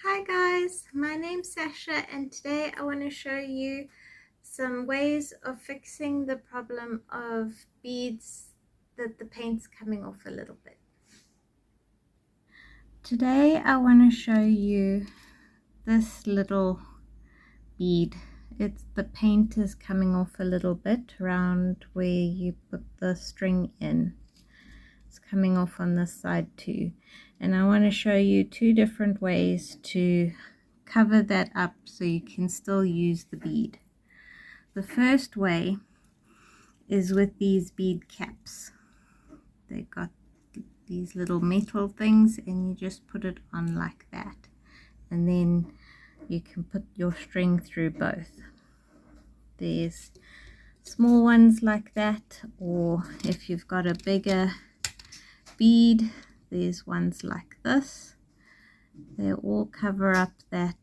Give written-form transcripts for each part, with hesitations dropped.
Hi guys, my name's Sasha and today I want to show you some ways of fixing the problem of beads that the paint's coming off a little bit. Today I want to show you this little bead. The paint is coming off a little bit around where you put the string in. It's coming off on this side too, and I want to show you two different ways to cover that up so you can still use the bead. The first way is with these bead caps. They've got these little metal things and you just put it on like that, and then you can put your string through both. There's small ones like that, or if you've got a bigger bead, there's ones like this. They all cover up that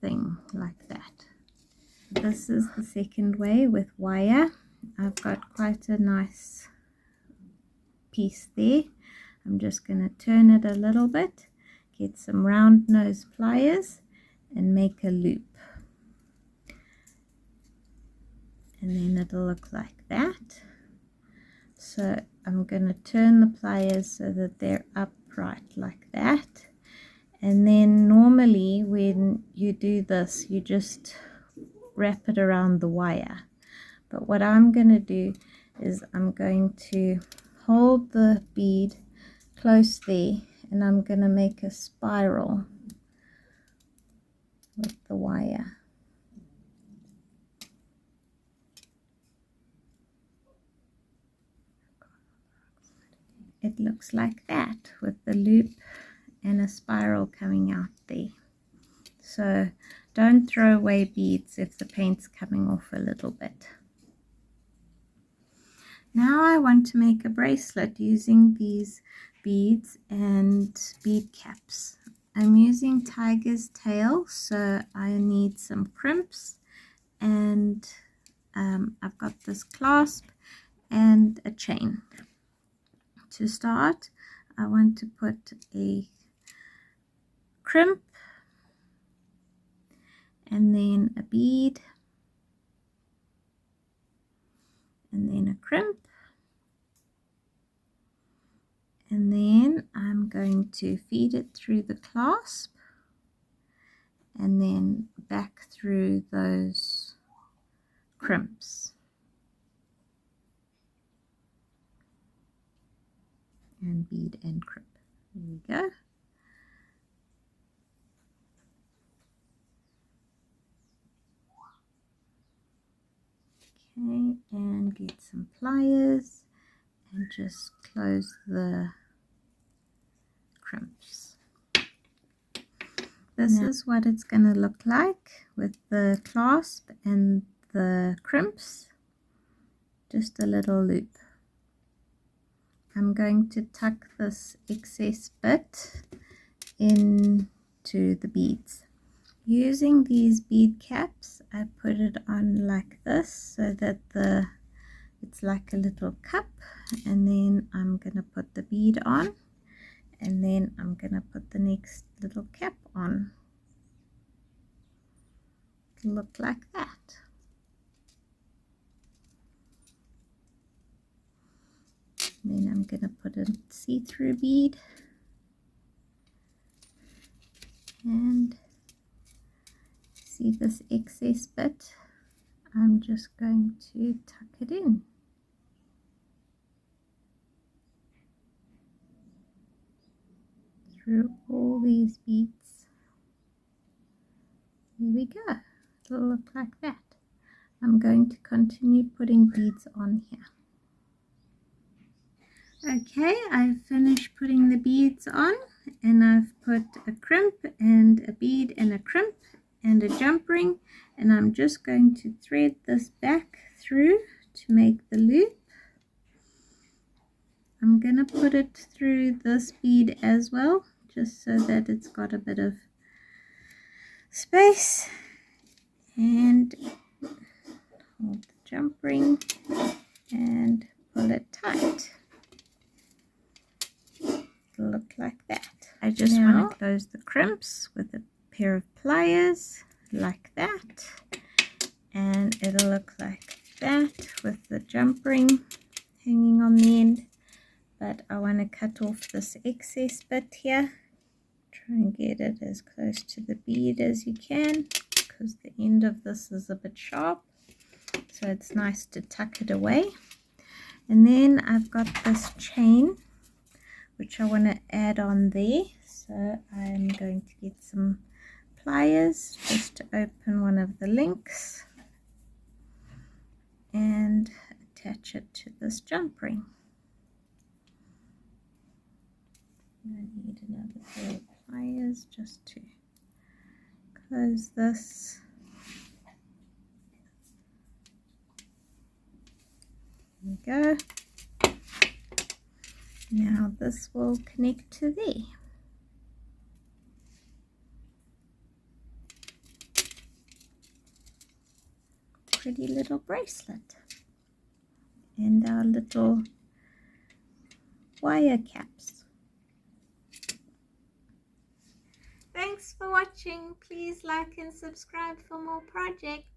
thing like that. This is the second way with wire. I've got quite a nice piece there. I'm just going to turn it a little bit, get some round nose pliers and make a loop, and then it'll look like that. So I'm going to turn the pliers so that they're upright like that, and then normally when you do this you just wrap it around the wire, but what I'm going to do is I'm going to hold the bead close there and I'm going to make a spiral with the wire. It looks like that with the loop and a spiral coming out there. So don't throw away beads if the paint's coming off a little bit. Now I want to make a bracelet using these beads and bead caps. I'm using tiger's tail, so I need some crimps, and I've got this clasp and a chain. To start, I want to put a crimp and then a bead and then a crimp, and then I'm going to feed it through the clasp and then back through those crimps and bead and crimp. There we go. Okay, and get some pliers and just close the crimps. This is what it's going to look like with the clasp and the crimps. Just a little loop. I'm going to tuck this excess bit into the beads. Using these bead caps, I put it on like this so that it's like a little cup, and then I'm going to put the bead on, and then I'm going to put the next little cap on. It'll look like that. Then I'm going to put a see-through bead and see this excess bit. I'm just going to tuck it in. Through all these beads. There we go. It'll look like that. I'm going to continue putting beads on here. Okay, I've finished putting the beads on, and I've put a crimp and a bead and a crimp and a jump ring, and I'm just going to thread this back through to make the loop. I'm going to put it through this bead as well, just so that it's got a bit of space, and hold the jump ring and pull it tight. It'll look like that. I just want to close the crimps with a pair of pliers like that, and it'll look like that with the jump ring hanging on the end. But I want to cut off this excess bit here. Try and get it as close to the bead as you can, because the end of this is a bit sharp, so it's nice to tuck it away. And then I've got this chain which I want to add on there, so I'm going to get some pliers just to open one of the links and attach it to this jump ring. I need another pair of pliers just to close this. There we go. Now this will connect to there. Pretty little bracelet. And our little wire caps. Thanks for watching. Please like and subscribe for more projects.